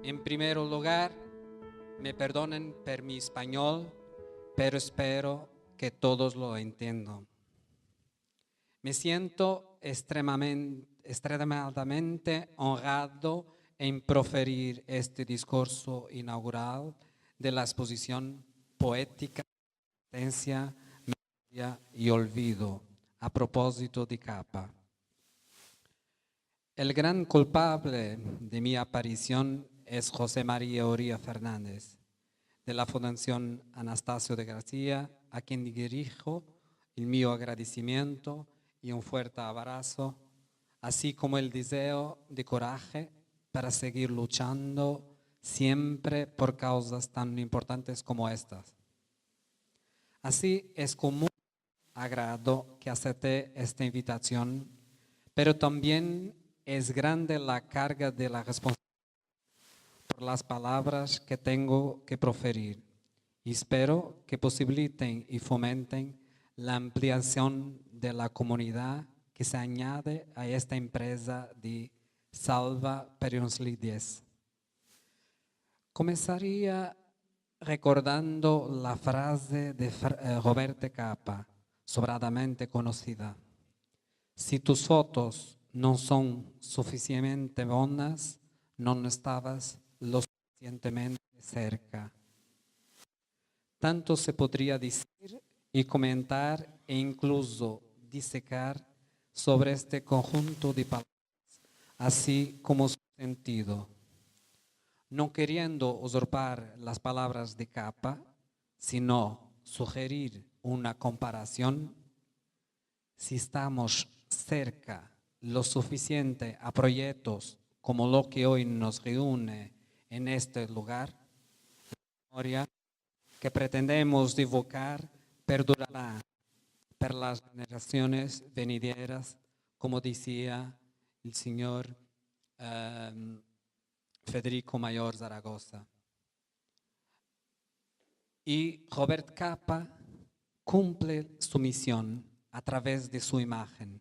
En primer lugar, me perdonen por mi español, pero espero que todos lo entiendan. Me siento extremadamente honrado en proferir este discurso inaugural de la exposición poética, Potencia, Memoria y Olvido, a propósito de Capa. El gran culpable de mi aparición es José María Oria Fernández, de la Fundación Anastasio de García, a quien dirijo el mío agradecimiento y un fuerte abrazo, así como el deseo de coraje para seguir luchando siempre por causas tan importantes como estas. Así es con mucho agrado que acepté esta invitación, pero también es grande la carga de la responsabilidad por las palabras que tengo que proferir y espero que posibiliten y fomenten la ampliación de la comunidad que se añade a esta empresa de Salva Peronslidis. Comenzaría recordando la frase de Roberto Capa, sobradamente conocida. Si tus fotos no son suficientemente buenas, no estabas lo suficientemente cerca. Tanto se podría decir y comentar e incluso disecar sobre este conjunto de palabras, así como su sentido. No queriendo usurpar las palabras de Capa, sino sugerir una comparación, si estamos cerca lo suficiente a proyectos como lo que hoy nos reúne en este lugar, la memoria que pretendemos divulgar perdurará por las generaciones venideras, como decía el señor Federico Mayor Zaragoza. Y Robert Capa cumple su misión a través de su imagen,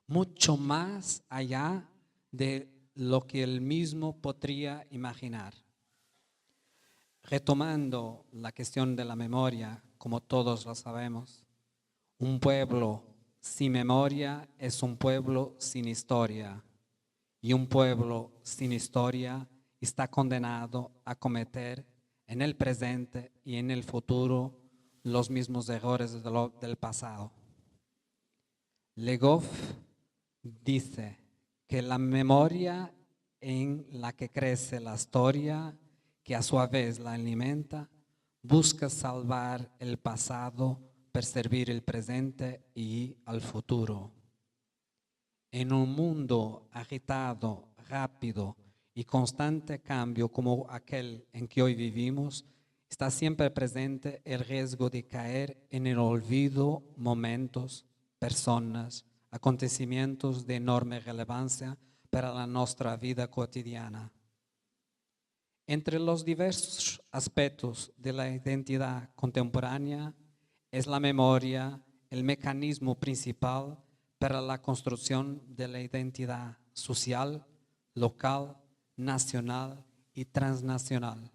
mucho más allá de lo que él mismo podría imaginar. Retomando la cuestión de la memoria, como todos lo sabemos, un pueblo sin memoria es un pueblo sin historia, y un pueblo sin historia está condenado a cometer en el presente y en el futuro los mismos errores del pasado. Le Goff dice que la memoria en la que crece la historia, que a su vez la alimenta, busca salvar el pasado para servir el presente y al futuro. En un mundo agitado, rápido y constante cambio como aquel en que hoy vivimos, está siempre presente el riesgo de caer en el olvido momentos, personas, acontecimientos de enorme relevancia para la nuestra vida cotidiana. Entre los diversos aspectos de la identidad contemporánea es la memoria el mecanismo principal para la construcción de la identidad social, local, nacional y transnacional.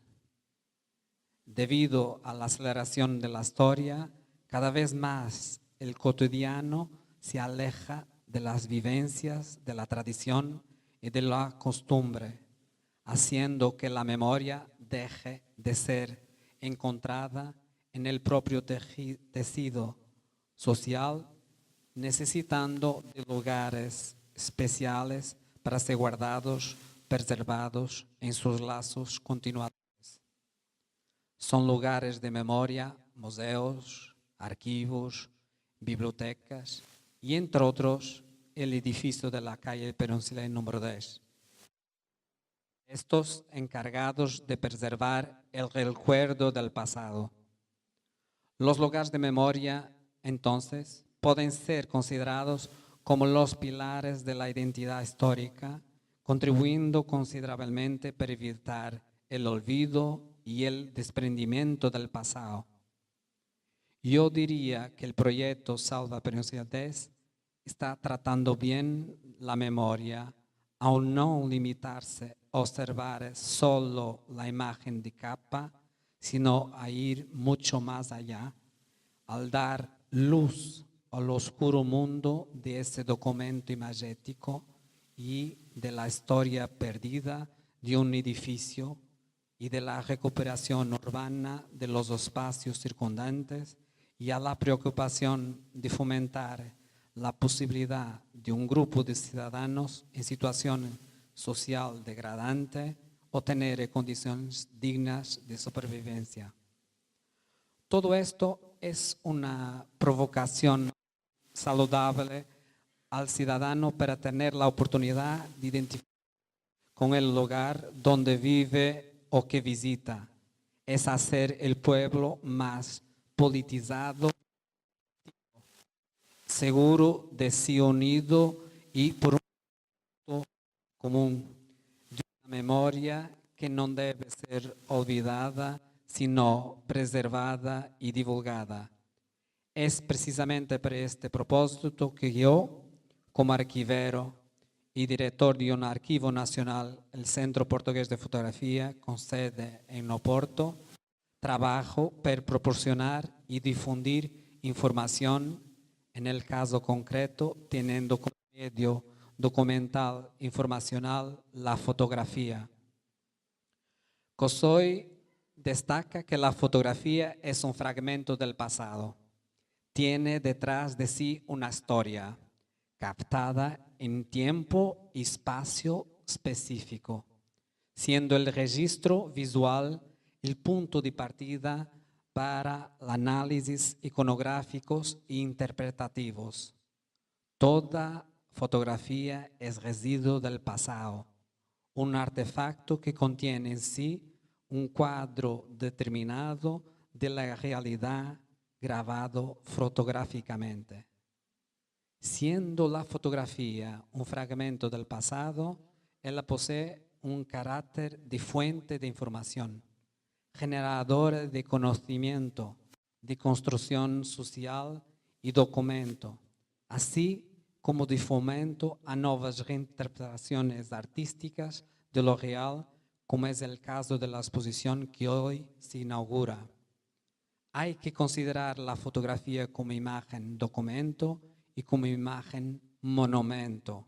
Debido a la aceleración de la historia, cada vez más el cotidiano se aleja de las vivencias, de la tradición y de la costumbre, haciendo que la memoria deje de ser encontrada en el propio tejido social, necesitando de lugares especiales para ser guardados, preservados en sus lazos continuadores. Son lugares de memoria, museos, archivos, bibliotecas y, entre otros, el edificio de la calle Peronsley número 10. Estos encargados de preservar el recuerdo del pasado. Los lugares de memoria, entonces, pueden ser considerados como los pilares de la identidad histórica, contribuyendo considerablemente para evitar el olvido y el desprendimiento del pasado. Yo diría que el proyecto Salva Peronslidis está tratando bien la memoria, al no limitarse observar solo la imagen de capa, sino a ir mucho más allá, al dar luz al oscuro mundo de ese documento imagético y de la historia perdida de un edificio y de la recuperación urbana de los espacios circundantes, y a la preocupación de fomentar la posibilidad de un grupo de ciudadanos en situación social degradante obtener condiciones dignas de supervivencia. Todo esto es una provocación saludable al ciudadano para tener la oportunidad de identificar con el lugar donde vive o que visita. Es hacer el pueblo más politizado, seguro de sí unido y por un punto común, de una memoria que no debe ser olvidada, sino preservada y divulgada. Es precisamente para este propósito que yo, como arquivero y director de un archivo nacional, el Centro Portugués de Fotografía, con sede en Oporto, trabajo para proporcionar y difundir información, en el caso concreto, teniendo como medio documental informacional la fotografía. Cosoy destaca que la fotografía es un fragmento del pasado. Tiene detrás de sí una historia captada en tiempo y espacio específico, siendo el registro visual el punto de partida para análisis iconográficos e interpretativos. Toda fotografía es residuo del pasado, un artefacto que contiene en sí un cuadro determinado de la realidad grabado fotográficamente. Siendo la fotografía un fragmento del pasado, ella posee un carácter de fuente de información, generadora de conocimiento, de construcción social y documento, así como de fomento a nuevas reinterpretaciones artísticas de lo real, como es el caso de la exposición que hoy se inaugura. Hay que considerar la fotografía como imagen documento y como imagen monumento.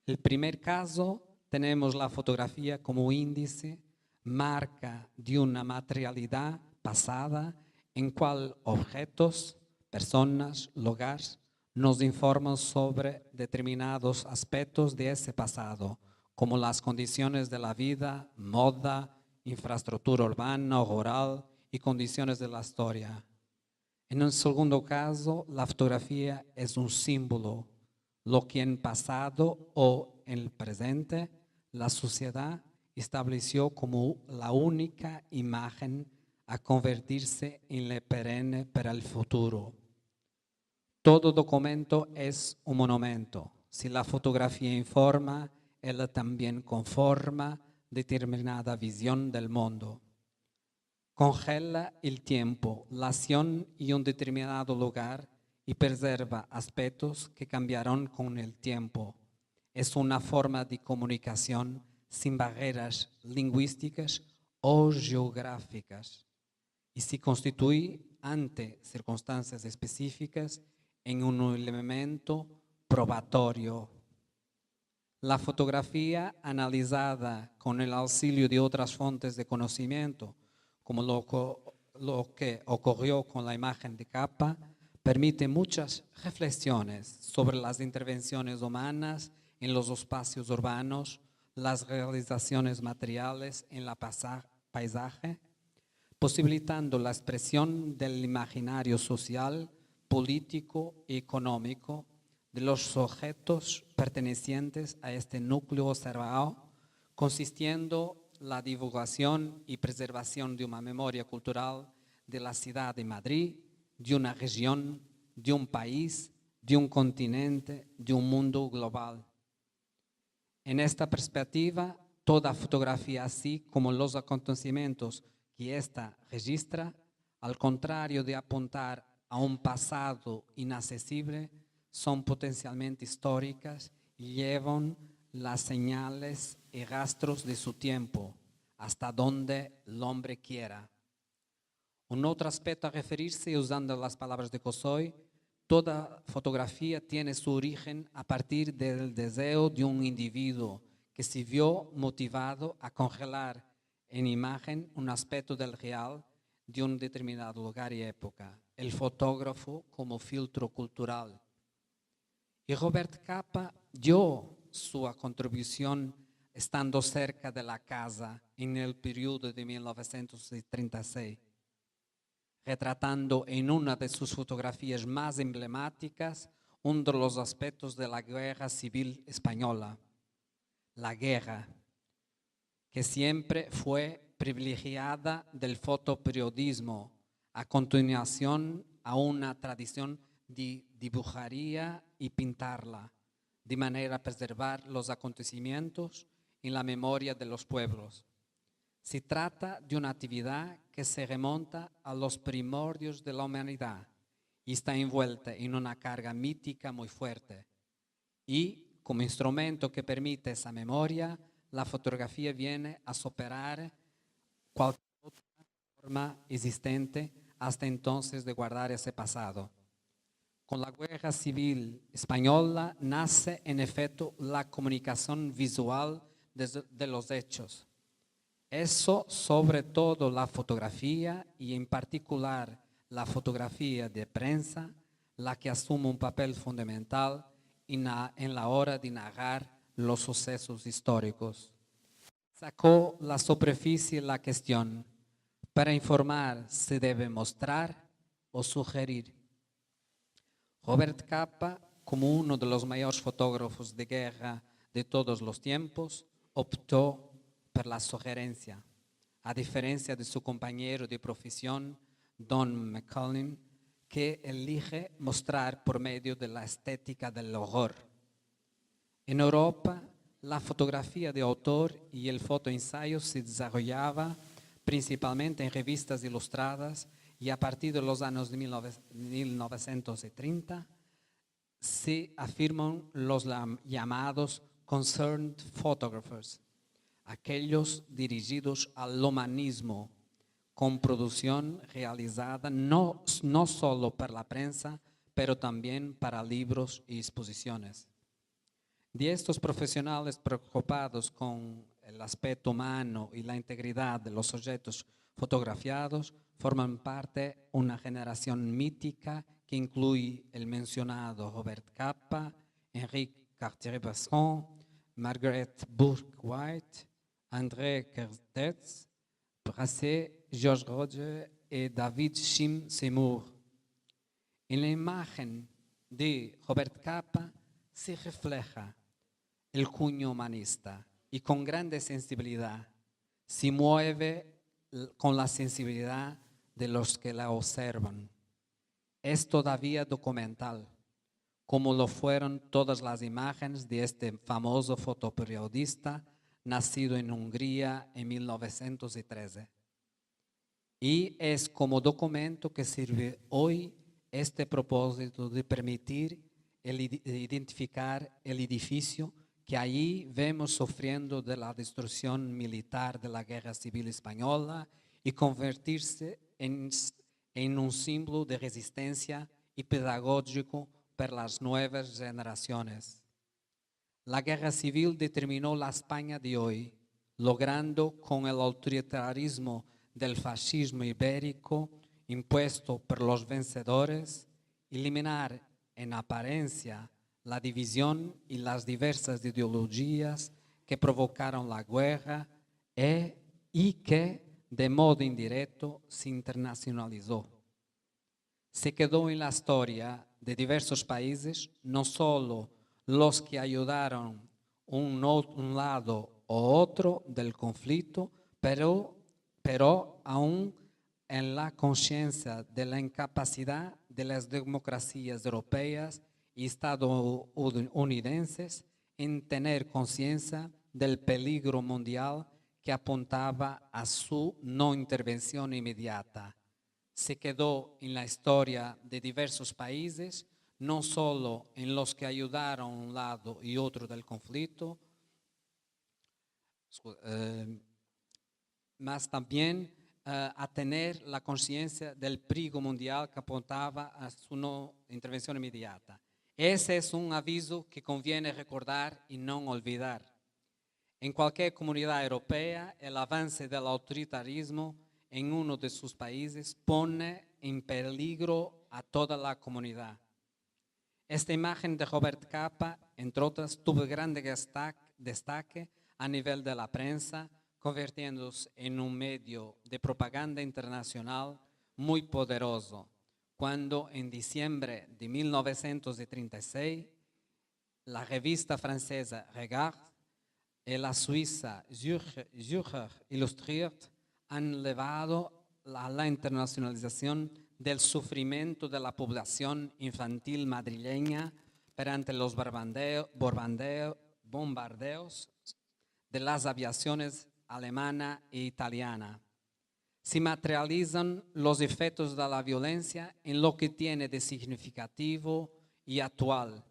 El primer caso, tenemos la fotografía como índice, marca de una materialidad pasada en cual objetos, personas, lugares nos informan sobre determinados aspectos de ese pasado, como las condiciones de la vida, moda, infraestructura urbana o rural y condiciones de la historia. En un segundo caso, la fotografía es un símbolo, lo que en pasado o en el presente la sociedad estableció como la única imagen a convertirse en la perenne para el futuro. Todo documento es un monumento. Si la fotografía informa, ella también conforma determinada visión del mundo. Congela el tiempo, la acción y un determinado lugar y preserva aspectos que cambiarán con el tiempo. Es una forma de comunicación sin barreras lingüísticas o geográficas y se constituye ante circunstancias específicas en un elemento probatorio. La fotografía analizada con el auxilio de otras fuentes de conocimiento, como lo que ocurrió con la imagen de capa, permite muchas reflexiones sobre las intervenciones humanas en los espacios urbanos, las realizaciones materiales en la paisaje, posibilitando la expresión del imaginario social, político y económico de los sujetos pertenecientes a este núcleo observado, consistiendo la divulgación y preservación de una memoria cultural de la ciudad de Madrid, de una región, de un país, de un continente, de un mundo global. En esta perspectiva, toda fotografía, así como los acontecimientos que ésta registra, al contrario de apuntar a un pasado inaccesible, son potencialmente históricas y llevan las señales y rastros de su tiempo, hasta donde el hombre quiera. Un otro aspecto a referirse, usando las palabras de Kosoy, toda fotografía tiene su origen a partir del deseo de un individuo que se vio motivado a congelar en imagen un aspecto del real de un determinado lugar y época, el fotógrafo como filtro cultural. Y Robert Capa dio su contribución estando cerca de la casa en el periodo de 1936, retratando en una de sus fotografías más emblemáticas uno de los aspectos de la guerra civil española, la guerra, que siempre fue privilegiada del fotoperiodismo, a continuación a una tradición de dibujaría y pintarla, de manera a preservar los acontecimientos en la memoria de los pueblos. Se trata de una actividad que se remonta a los primordios de la humanidad y está envuelta en una carga mítica muy fuerte. Y como instrumento que permite esa memoria, la fotografía viene a superar cualquier otra forma existente hasta entonces de guardar ese pasado. Con la Guerra Civil Española nace en efecto la comunicación visual de los hechos. Eso sobre todo la fotografía y en particular la fotografía de prensa, la que asume un papel fundamental en la hora de narrar los sucesos históricos. Sacó la superficie la cuestión. Para informar se debe mostrar o sugerir. Robert Capa, como uno de los mayores fotógrafos de guerra de todos los tiempos, optó por la sugerencia, a diferencia de su compañero de profesión, Don McCullin, que elige mostrar por medio de la estética del horror. En Europa, la fotografía de autor y el fotoensayo se desarrollaba principalmente en revistas ilustradas y a partir de los años de 1930 se afirman los llamados concerned photographers, aquellos dirigidos al humanismo, con producción realizada no solo para la prensa, pero también para libros y exposiciones. De estos profesionales preocupados con el aspecto humano y la integridad de los objetos fotografiados, forman parte una generación mítica que incluye el mencionado Robert Capa, Henri Cartier-Bresson, Margaret Bourke-White, André Kertész, Brasseur, Georges Roger y David Shim Seymour. En la imagen de Robert Capa se refleja el cuño humanista y con grande sensibilidad se mueve con la sensibilidad de los que la observan. Es todavía documental, como lo fueron todas las imágenes de este famoso fotoperiodista nacido en Hungría en 1913. Y es como documento que sirve hoy este propósito de permitir identificar el edificio que allí vemos sufriendo de la destrucción militar de la Guerra Civil Española y convertirse en un símbolo de resistencia y pedagógico para las nuevas generaciones. La Guerra Civil determinó la España de hoy, logrando con el autoritarismo del fascismo ibérico impuesto por los vencedores, eliminar en apariencia la división y las diversas ideologías que provocaron la guerra y que de modo indirecto se internacionalizó. Se quedó en la historia de diversos países, no solo los que ayudaron un lado u otro del conflicto, pero aún en la conciencia de la incapacidad de las democracias europeas y estadounidenses en tener conciencia del peligro mundial que apuntaba a su no intervención inmediata. Se quedó en la historia de diversos países, no solo en los que ayudaron un lado y otro del conflicto, mas también a tener la conciencia del perigo mundial que apuntaba a su no intervención inmediata. Ese es un aviso que conviene recordar y no olvidar. En cualquier comunidad europea, el avance del autoritarismo en uno de sus países pone en peligro a toda la comunidad. Esta imagen de Robert Capa, entre otras, tuvo grande destaque a nivel de la prensa, convirtiéndose en un medio de propaganda internacional muy poderoso, cuando en diciembre de 1936 la revista francesa Regard y la suiza Zürcher Illustriert han elevado a la internacionalización del sufrimiento de la población infantil madrileña perante los bombardeos de las aviaciones alemana e italiana. Se materializan los efectos de la violencia en lo que tiene de significativo y actual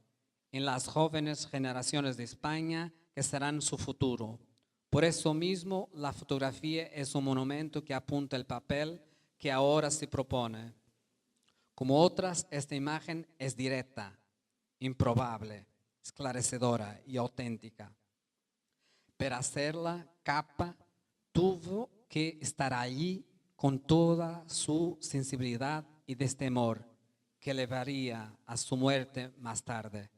en las jóvenes generaciones de España que serán su futuro. Por eso mismo, la fotografía es un monumento que apunta el papel que ahora se propone. Como otras, esta imagen es directa, improbable, esclarecedora y auténtica. Para hacerla, Capa tuvo que estar allí con toda su sensibilidad y destemor que llevaría a su muerte más tarde.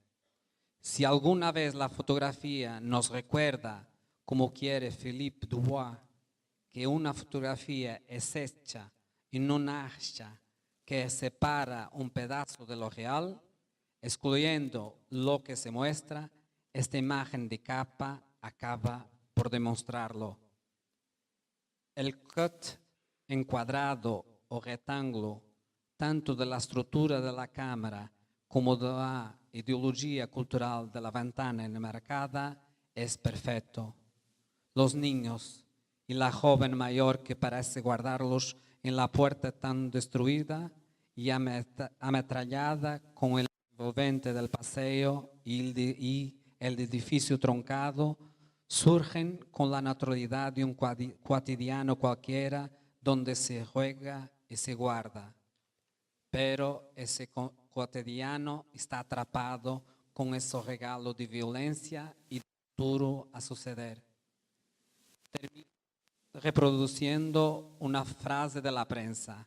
Si alguna vez la fotografía nos recuerda, como quiere Philippe Dubois, que una fotografía es hecha en un hacha que separa un pedazo de lo real, excluyendo lo que se muestra, esta imagen de Capa acaba por demostrarlo. El cut encuadrado o rectángulo, tanto de la estructura de la cámara como de la ideología cultural de la ventana enmarcada, es perfecto. Los niños y la joven mayor que parece guardarlos en la puerta tan destruida y ametrallada con el envolvente del paseo y el edificio troncado, surgen con la naturalidad de un cotidiano cualquiera donde se juega y se guarda. Pero ese cotidiano está atrapado con ese regalo de violencia y de futuro a suceder. Termino reproduciendo una frase de la prensa.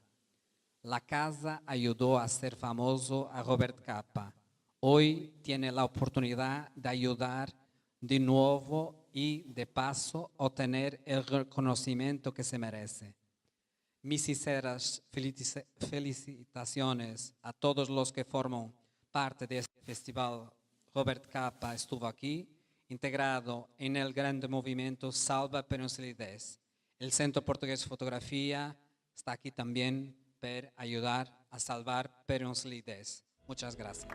La casa ayudó a ser famoso a Robert Capa. Hoy tiene la oportunidad de ayudar de nuevo y de paso obtener el reconocimiento que se merece. Mis sinceras felicitaciones a todos los que forman parte de este festival. Robert Capa estuvo aquí, integrado en el grande movimiento Salva Peroncelidez. El Centro Portugués de Fotografía está aquí también para ayudar a salvar Peroncelidez. Muchas gracias.